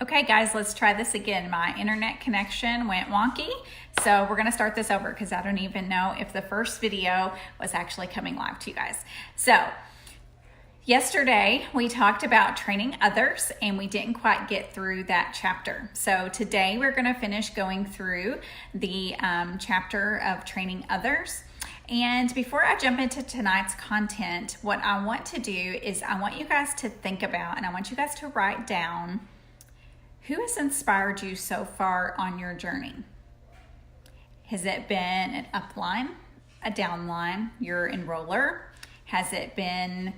Okay guys, let's try this again. My internet connection went wonky, so we're gonna start this over because I don't even know if the first video was actually coming live to you guys. So, yesterday we talked about training others and we didn't quite get through that chapter. So today we're gonna finish going through the chapter of training others. And before I jump into tonight's content, what I want to do is I want you guys to think about and I want you guys to write down who has inspired you so far on your journey. Has it been an upline, a downline, your enroller? Has it been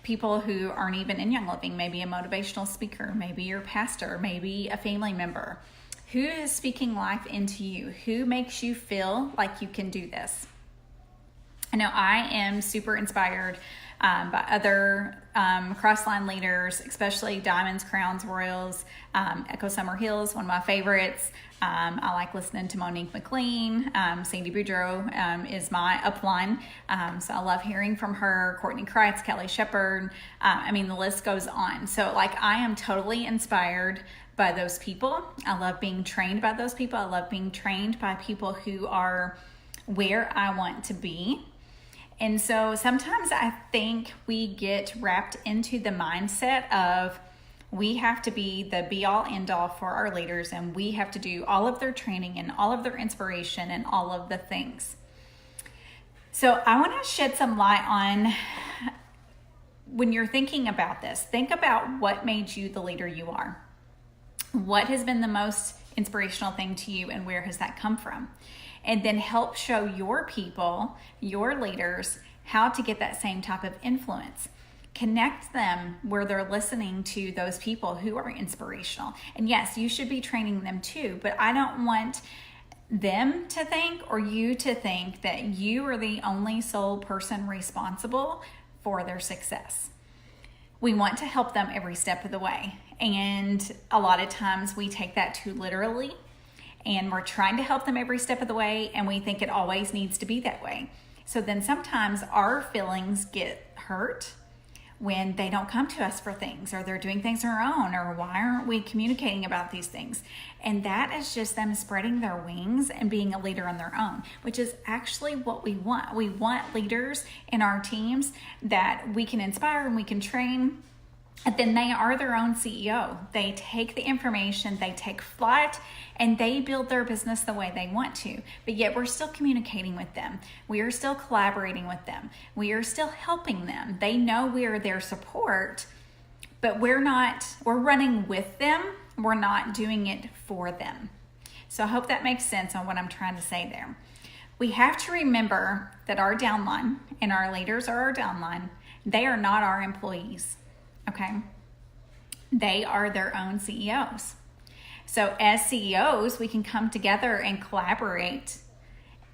people who aren't even in Young Living, maybe a motivational speaker, maybe your pastor, maybe a family member? Who is speaking life into you? Who makes you feel like you can do this? I know I am super inspired by other crossline leaders, especially Diamonds, Crowns, Royals, Echo Summer Hills, one of my favorites. I like listening to Monique McLean. Sandy Boudreau is my upline, so I love hearing from her. Courtney Kreitz, Kelly Shepard. I mean, the list goes on. So like I am totally inspired by those people. I love being trained by those people. I love being trained by people who are where I want to be. And so sometimes I think we get wrapped into the mindset of we have to be the be all end all for our leaders and we have to do all of their training and all of their inspiration and all of the things. So I want to shed some light on when you're thinking about this, think about what made you the leader you are. What has been the most inspirational thing to you and where has that come from? And then help show your people, your leaders, how to get that same type of influence. Connect them where they're listening to those people who are inspirational. And yes, you should be training them too, but I don't want them to think or you to think that you are the only sole person responsible for their success. We want to help them every step of the way. And a lot of times we take that too literally. And we're trying to help them every step of the way, and we think it always needs to be that way. So then sometimes our feelings get hurt when they don't come to us for things, or they're doing things on their own, or why aren't we communicating about these things? And that is just them spreading their wings and being a leader on their own, which is actually what we want. We want leaders in our teams that we can inspire and we can train. And then they are their own CEO. They take the information, they take flight, and they build their business the way they want to. But yet we're still communicating with them. We are still collaborating with them. We are still helping them. They know we are their support, but we're running with them. We're not doing it for them. So I hope that makes sense on what I'm trying to say there. We have to remember that our downline and our leaders are our downline. They are not our employees. Okay, they are their own CEOs. So as CEOs, we can come together and collaborate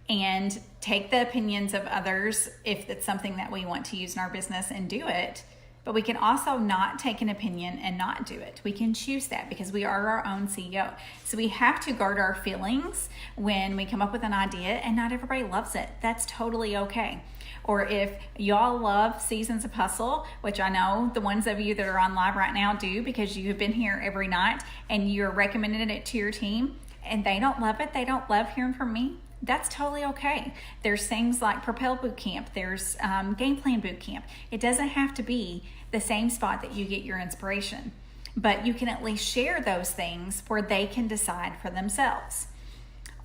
and take the opinions of others if it's something that we want to use in our business and do it. But we can also not take an opinion and not do it. We can choose that because we are our own CEO. So we have to guard our feelings when we come up with an idea and not everybody loves it. That's totally okay. Or if y'all love Seasons of Hustle, which I know the ones of you that are on live right now do because you have been here every night and you're recommending it to your team and they don't love it, they don't love hearing from me, that's totally okay. There's things like Propel Bootcamp, there's Game Plan Bootcamp. It doesn't have to be the same spot that you get your inspiration, but you can at least share those things where they can decide for themselves.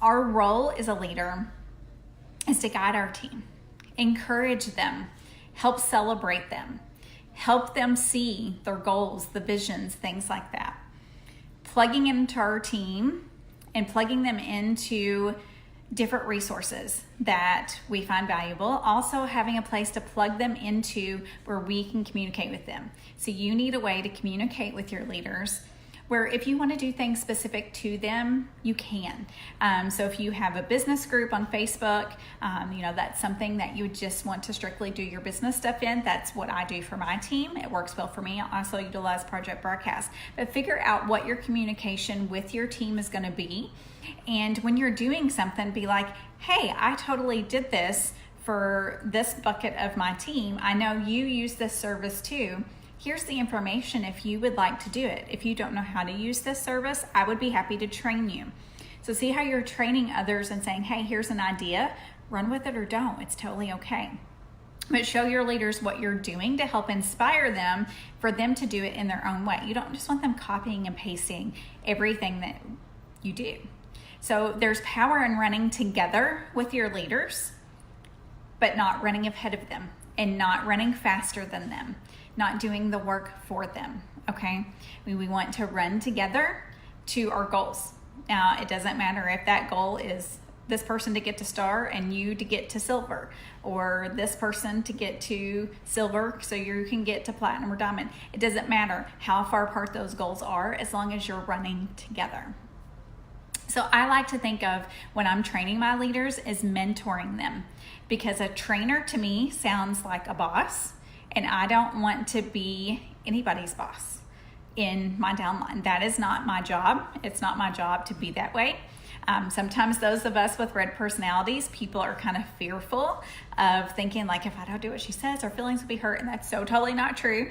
Our role as a leader is to guide our team, encourage them, help celebrate them, help them see their goals, the visions, things like that. Plugging into our team and plugging them into different resources that we find valuable. Also having a place to plug them into where we can communicate with them. So you need a way to communicate with your leaders where if you want to do things specific to them, you can. So if you have a business group on Facebook, that's something that you just want to strictly do your business stuff in. That's what I do for my team. It works well for me. I also utilize Project Broadcast. But figure out what your communication with your team is going to be. And when you're doing something, be like, hey, I totally did this for this bucket of my team. I know you use this service too. here's the information if you would like to do it. If you don't know how to use this service, I would be happy to train you. So see how you're training others and saying, hey, here's an idea, run with it or don't. It's totally okay. But show your leaders what you're doing to help inspire them for them to do it in their own way. You don't just want them copying and pasting everything that you do. So there's power in running together with your leaders, but not running ahead of them and not running faster than them, not doing the work for them, okay? We want to run together to our goals. Now, it doesn't matter if that goal is this person to get to star and you to get to silver, or this person to get to silver so you can get to platinum or diamond. It doesn't matter how far apart those goals are as long as you're running together. So I like to think of when I'm training my leaders as mentoring them, because a trainer to me sounds like a boss, and I don't want to be anybody's boss in my downline. That is not my job. It's not my job to be that way. Sometimes those of us with red personalities, people are kind of fearful of thinking like, if I don't do what she says, our feelings will be hurt. And that's so totally not true.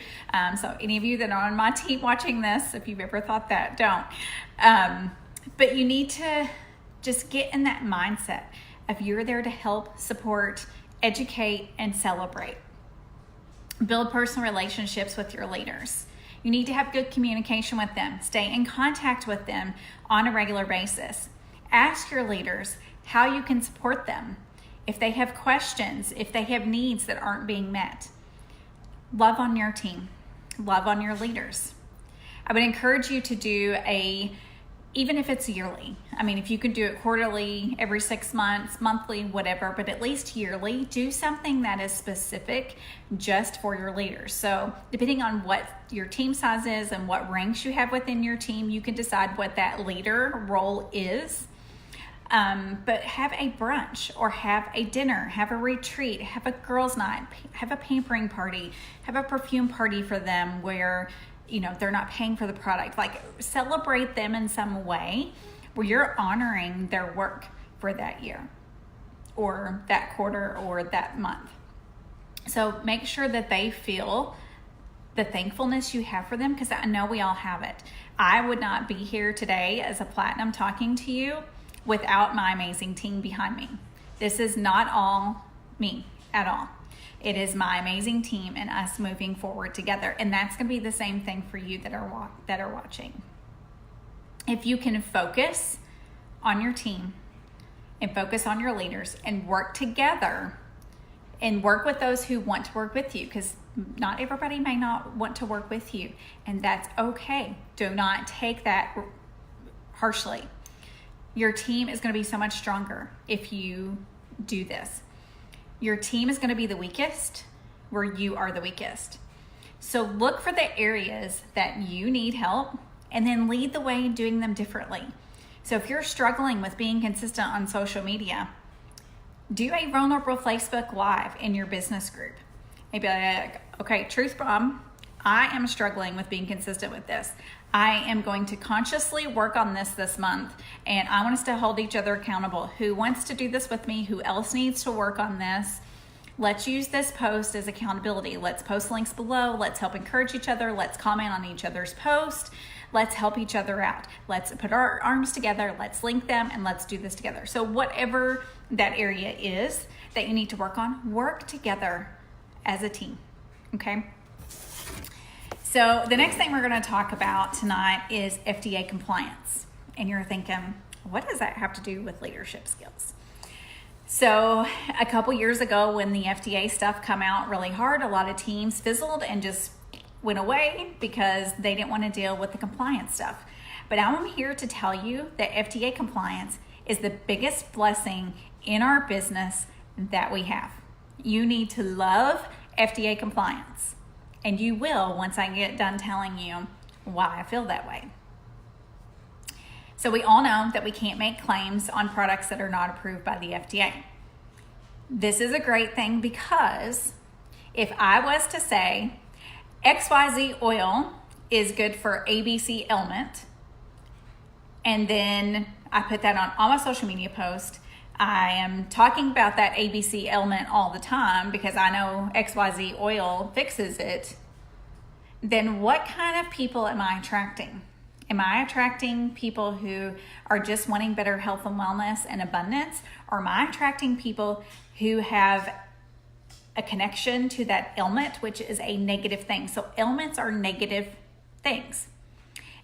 So any of you that are on my team watching this, if you've ever thought that, don't. But you need to just get in that mindset of you're there to help, support, educate, and celebrate. Build personal relationships with your leaders. You need to have good communication with them. Stay in contact with them on a regular basis. Ask your leaders how you can support them. If they have questions, if they have needs that aren't being met. Love on your team. Love on your leaders. I would encourage you to do even if it's yearly. I mean, if you could do it quarterly, every 6 months, monthly, whatever, but at least yearly, do something that is specific just for your leaders. So depending on what your team size is and what ranks you have within your team, you can decide what that leader role is. But have a brunch or have a dinner, have a retreat, have a girls' night, have a pampering party, have a perfume party for them where they're not paying for the product. Like, celebrate them in some way where you're honoring their work for that year or that quarter or that month. So make sure that they feel the thankfulness you have for them, because I know we all have it. I would not be here today as a platinum talking to you without my amazing team behind me. This is not all me at all. It is my amazing team and us moving forward together. And that's going to be the same thing for you that are watching. If you can focus on your team and focus on your leaders and work together and work with those who want to work with you, because not everybody may not want to work with you, and that's okay. Do not take that harshly. Your team is going to be so much stronger if you do this. Your team is going to be the weakest where you are the weakest. So look for the areas that you need help and then lead the way in doing them differently. So if you're struggling with being consistent on social media, do a vulnerable Facebook Live in your business group. Maybe like, okay, Truth Bomb, I am struggling with being consistent with this. I am going to consciously work on this month, and I want us to hold each other accountable. Who wants to do this with me? Who else needs to work on this? Let's use this post as accountability. Let's post links below. Let's help encourage each other. Let's comment on each other's post. Let's help each other out. Let's put our arms together. Let's link them, and let's do this together. So whatever that area is that you need to work together as a team, okay? So the next thing we're going to talk about tonight is FDA compliance. And you're thinking, what does that have to do with leadership skills? So a couple years ago when the FDA stuff come out really hard, a lot of teams fizzled and just went away because they didn't want to deal with the compliance stuff. But I'm here to tell you that FDA compliance is the biggest blessing in our business that we have. You need to love FDA compliance. And you will once I get done telling you why I feel that way. So we all know that we can't make claims on products that are not approved by the FDA. This is a great thing because if I was to say XYZ oil is good for ABC ailment, and then I put that on all my social media posts, I am talking about that ABC ailment all the time because I know XYZ oil fixes it, then what kind of people am I attracting? Am I attracting people who are just wanting better health and wellness and abundance? Or am I attracting people who have a connection to that ailment, which is a negative thing? So ailments are negative things.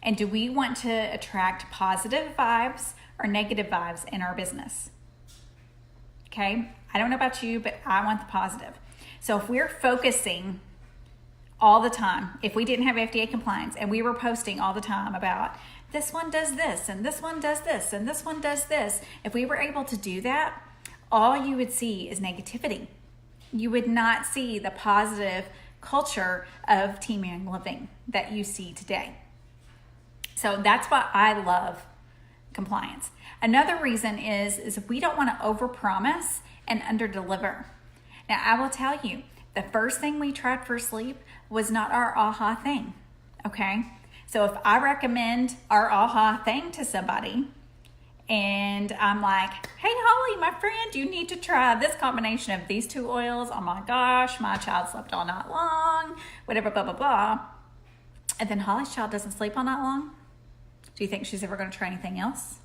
And do we want to attract positive vibes or negative vibes in our business? Okay, I don't know about you, but I want the positive. So if we're focusing all the time, if we didn't have FDA compliance and we were posting all the time about this one does this and this one does this and this one does this, if we were able to do that, all you would see is negativity. You would not see the positive culture of Team Young Living that you see today. So that's why I love compliance. Another reason is we don't want to overpromise and underdeliver. Now, I will tell you, the first thing we tried for sleep was not our AHA thing, okay? So if I recommend our AHA thing to somebody and I'm like, hey, Holly, my friend, you need to try this combination of these two oils. Oh my gosh, my child slept all night long, whatever, blah, blah, blah. And then Holly's child doesn't sleep all night long. Do you think she's ever going to try anything else?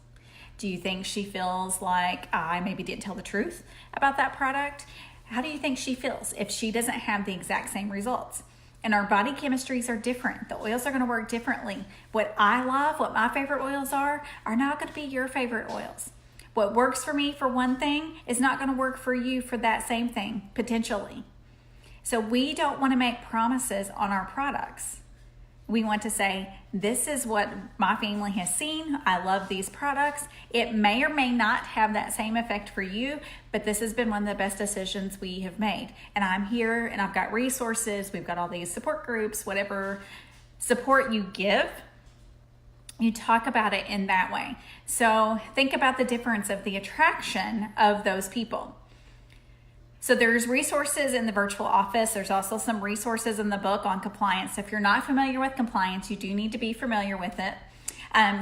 Do you think she feels like I maybe didn't tell the truth about that product? How do you think she feels if she doesn't have the exact same results? And our body chemistries are different. The oils are going to work differently. What I love, what my favorite oils are not going to be your favorite oils. What works for me for one thing is not going to work for you for that same thing, potentially. So we don't want to make promises on our products. We want to say, this is what my family has seen. I love these products. It may or may not have that same effect for you, but this has been one of the best decisions we have made. And I'm here and I've got resources. We've got all these support groups, whatever support you give, you talk about it in that way. So think about the difference of the attraction of those people. So there's resources in the virtual office. There's also some resources in the book on compliance. If you're not familiar with compliance, you do need to be familiar with it.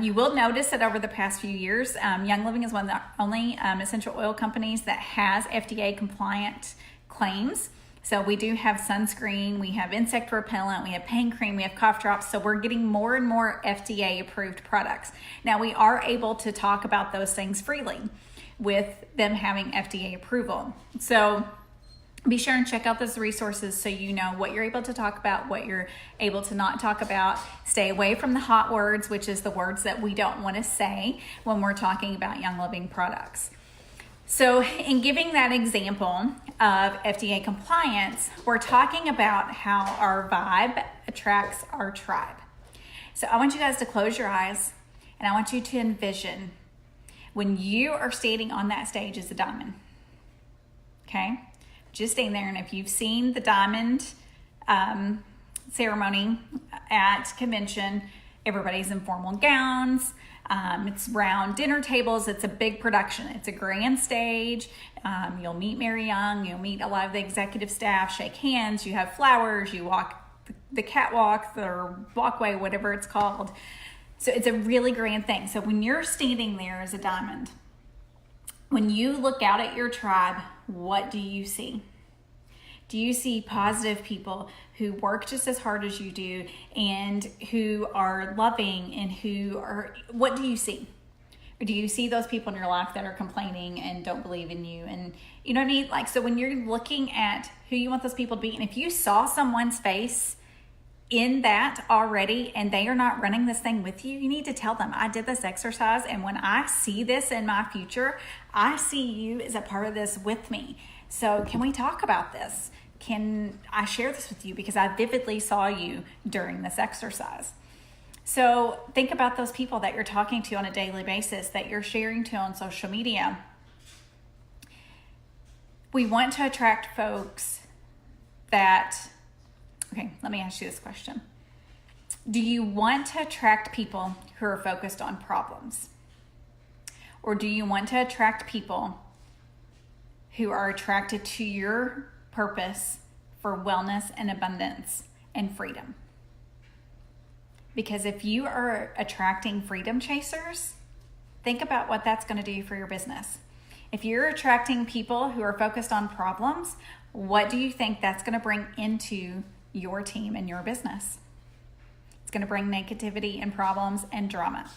You will notice that over the past few years, Young Living is one of the only essential oil companies that has FDA compliant claims. So we do have sunscreen, we have insect repellent, we have pain cream, we have cough drops. So we're getting more and more FDA approved products. Now we are able to talk about those things freely with them having FDA approval. So be sure and check out those resources so you know what you're able to talk about, what you're able to not talk about. Stay away from the hot words, which is the words that we don't want to say when we're talking about Young Living products. So in giving that example of FDA compliance, we're talking about how our vibe attracts our tribe. So I want you guys to close your eyes and I want you to envision when you are standing on that stage as a diamond, okay? Just staying there, and if you've seen the diamond ceremony at convention, everybody's in formal gowns. It's round dinner tables. It's a big production. It's a grand stage. You'll meet Mary Young. You'll meet a lot of the executive staff, shake hands. You have flowers. You walk the catwalk, the walkway, whatever it's called. So it's a really grand thing. So when you're standing there as a diamond, when you look out at your tribe, what do you see? Do you see positive people who work just as hard as you do and who are loving and who are, what do you see? Or do you see those people in your life that are complaining and don't believe in you? And you know what I mean? Like, so when you're looking at who you want those people to be, and if you saw someone's face in that already and they are not running this thing with you, you need to tell them, I did this exercise, and when I see this in my future, I see you as a part of this with me. So can we talk about this? Can I share this with you because I vividly saw you during this exercise? So think about those people that you're talking to on a daily basis, that you're sharing to on social media. We want to attract folks that, okay, let me ask you this question. Do you want to attract people who are focused on problems? Or do you want to attract people who are attracted to your purpose for wellness and abundance and freedom? Because if you are attracting freedom chasers, think about what that's going to do for your business. If you're attracting people who are focused on problems, what do you think that's going to bring into your team and your business? It's going to bring negativity and problems and drama.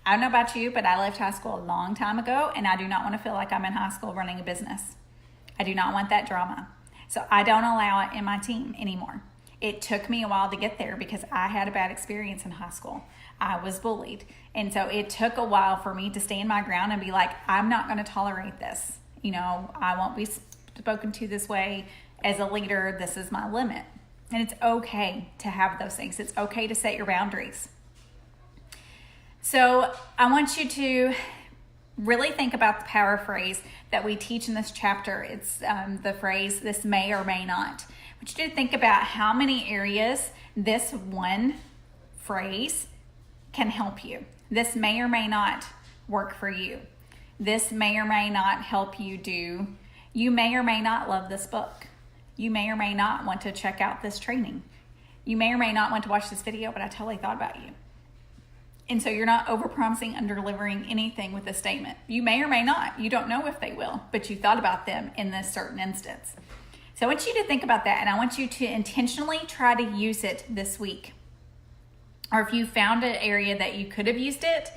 I don't know about you, but I left high school a long time ago, and I do not want to feel like I'm in high school running a business. I do not want that drama. So I don't allow it in my team anymore. It took me a while to get there because I had a bad experience in high school. I was bullied. And so it took a while for me to stand my ground and be like, I'm not going to tolerate this. I won't be spoken to this way as a leader. This is my limit. And it's okay to have those things. It's okay to set your boundaries. So I want you to really think about the power phrase that we teach in this chapter. It's the phrase, this may or may not. I want you to think about how many areas this one phrase can help you. This may or may not work for you. This may or may not help you do. You may or may not love this book. You may or may not want to check out this training. You may or may not want to watch this video, but I totally thought about you. And so you're not over-promising, under-delivering anything with this statement. You may or may not. You don't know if they will, but you thought about them in this certain instance. So I want you to think about that, and I want you to intentionally try to use it this week. Or if you found an area that you could have used it,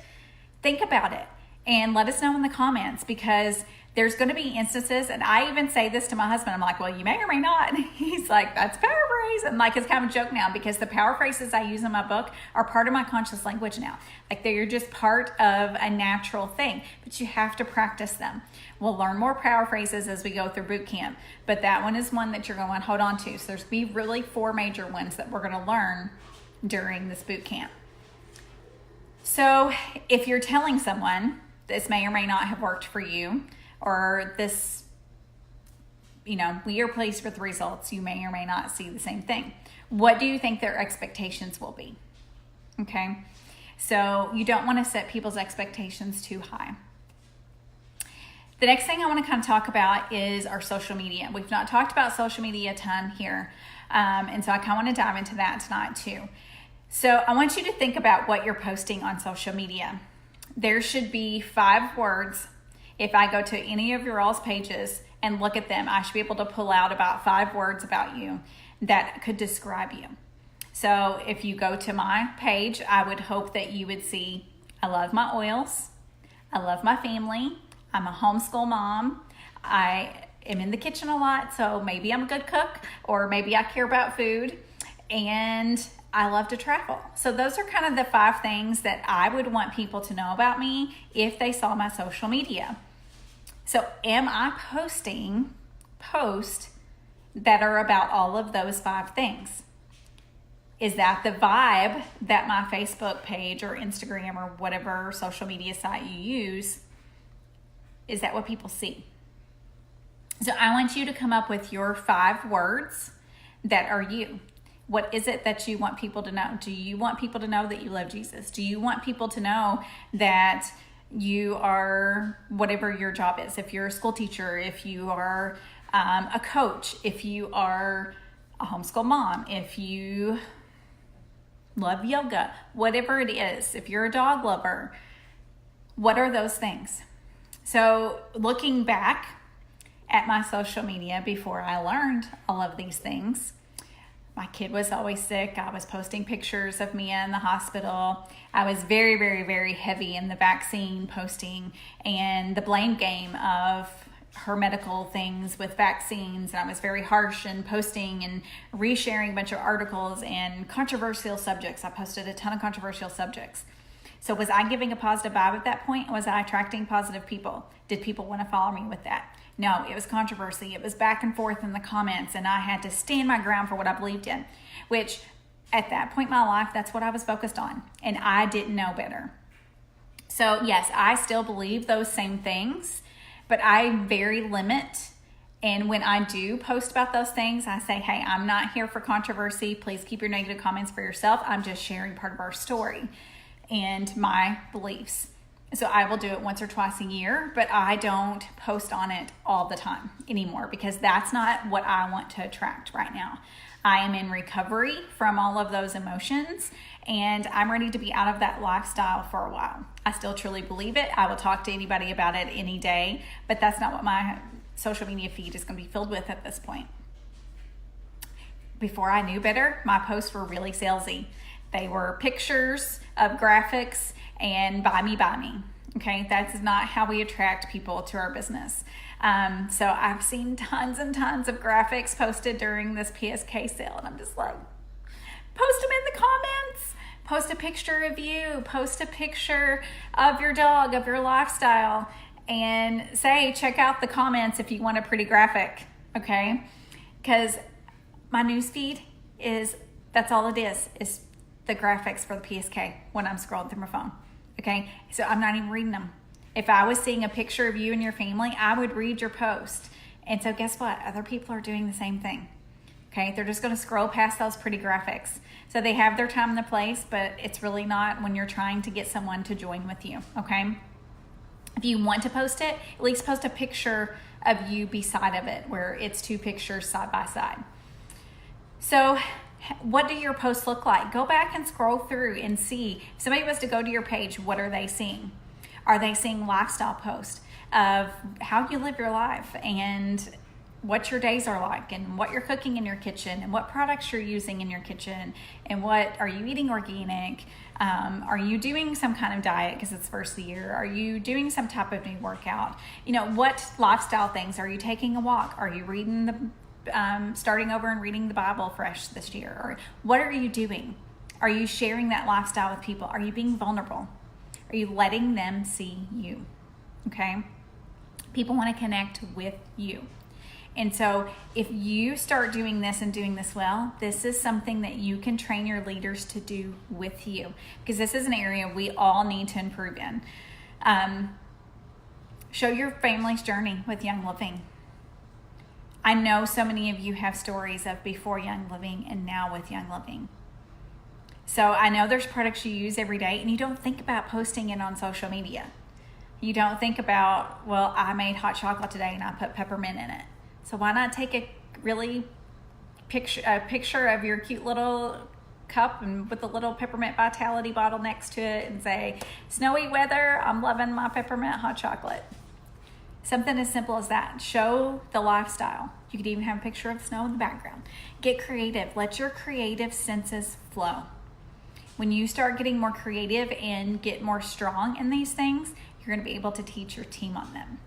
think about it and let us know in the comments, because there's going to be instances, and I even say this to my husband, I'm like, well, you may or may not. And he's like, that's paraphrase. And like, it's kind of a joke now because the power phrases I use in my book are part of my conscious language now. Like, they're just part of a natural thing, but you have to practice them. We'll learn more power phrases as we go through boot camp, but that one is one that you're going to want to hold on to. So there's going to be really 4 major ones that we're going to learn during this boot camp. So if you're telling someone this may or may not have worked for you, or this, we are pleased with the results, you may or may not see the same thing. What do you think their expectations will be? Okay, so you don't want to set people's expectations too high. The next thing I want to kind of talk about is our social media. We've not talked about social media a ton here, and so I kind of want to dive into that tonight too. So I want you to think about what you're posting on social media. There should be 5 words. If I go to any of your all's pages and look at them, I should be able to pull out about 5 words about you that could describe you. So if you go to my page, I would hope that you would see, I love my oils, I love my family, I'm a homeschool mom, I am in the kitchen a lot, so maybe I'm a good cook, or maybe I care about food, and I love to travel. So those are kind of the 5 things that I would want people to know about me if they saw my social media. So am I posting posts that are about all of those 5 things? Is that the vibe that my Facebook page or Instagram or whatever social media site you use, is that what people see? So I want you to come up with your 5 words that are you. What is it that you want people to know? Do you want people to know that you love Jesus? Do you want people to know that you are whatever your job is? If you're a school teacher, if you are a coach, if you are a homeschool mom, if you love yoga, whatever it is, if you're a dog lover, what are those things? So looking back at my social media before I learned all of these things, my kid was always sick. I was posting pictures of Mia in the hospital. I was very, very, very heavy in the vaccine posting and the blame game of her medical things with vaccines. And I was very harsh in posting and resharing a bunch of articles and controversial subjects. I posted a ton of controversial subjects. So was I giving a positive vibe at that point? Was I attracting positive people? Did people want to follow me with that? No, it was controversy. It was back and forth in the comments, and I had to stand my ground for what I believed in, which at that point in my life, that's what I was focused on, and I didn't know better. So yes, I still believe those same things, but I very limit. And when I do post about those things, I say, hey, I'm not here for controversy. Please keep your negative comments for yourself. I'm just sharing part of our story and my beliefs. So I will do it once or twice a year, but I don't post on it all the time anymore because that's not what I want to attract right now. I am in recovery from all of those emotions, and I'm ready to be out of that lifestyle for a while. I still truly believe it. I will talk to anybody about it any day, but that's not what my social media feed is going to be filled with at this point. Before I knew better, my posts were really salesy. They were pictures of graphics and buy me, buy me. Okay, that's not how we attract people to our business. So I've seen tons and tons of graphics posted during this PSK sale, and I'm just like, post them in the comments. Post a picture of you, post a picture of your dog, of your lifestyle, and say, check out the comments if you want a pretty graphic, okay? Because my newsfeed that's all it is the graphics for the PSK when I'm scrolling through my phone, okay? So I'm not even reading them. If I was seeing a picture of you and your family, I would read your post. And so guess what? Other people are doing the same thing. Okay, they're just going to scroll past those pretty graphics. So they have their time and the place, but it's really not when you're trying to get someone to join with you, okay? If you want to post it, at least post a picture of you beside of it where it's two pictures side by side. So what do your posts look like? Go back and scroll through and see. If somebody was to go to your page, what are they seeing? Are they seeing lifestyle posts of how you live your life and what your days are like and what you're cooking in your kitchen and what products you're using in your kitchen and what are you eating organic? Are you doing some kind of diet because it's first of the year? Are you doing some type of new workout? You know, what lifestyle things? Are you taking a walk? Are you reading starting over and reading the Bible fresh this year? Or what are you doing? Are you sharing that lifestyle with people? Are you being vulnerable? Are you letting them see you? Okay. People want to connect with you. And so if you start doing this and doing this well, this is something that you can train your leaders to do with you, because this is an area we all need to improve in. Show your family's journey with Young Living. I know so many of you have stories of before Young Living and now with Young Living. So I know there's products you use every day and you don't think about posting it on social media. You don't think about, well, I made hot chocolate today and I put peppermint in it. So why not take a picture of your cute little cup and with a little peppermint vitality bottle next to it and say, snowy weather, I'm loving my peppermint hot chocolate. Something as simple as that. Show the lifestyle. You could even have a picture of snow in the background. Get creative. Let your creative senses flow. When you start getting more creative and get more strong in these things, you're going to be able to teach your team on them.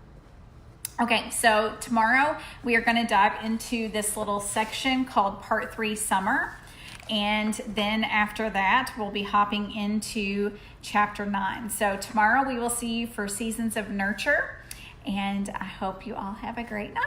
Okay, so tomorrow we are going to dive into this little section called Part 3 Summer. And then after that, we'll be hopping into Chapter 9. So tomorrow we will see you for Seasons of Nurture. And I hope you all have a great night.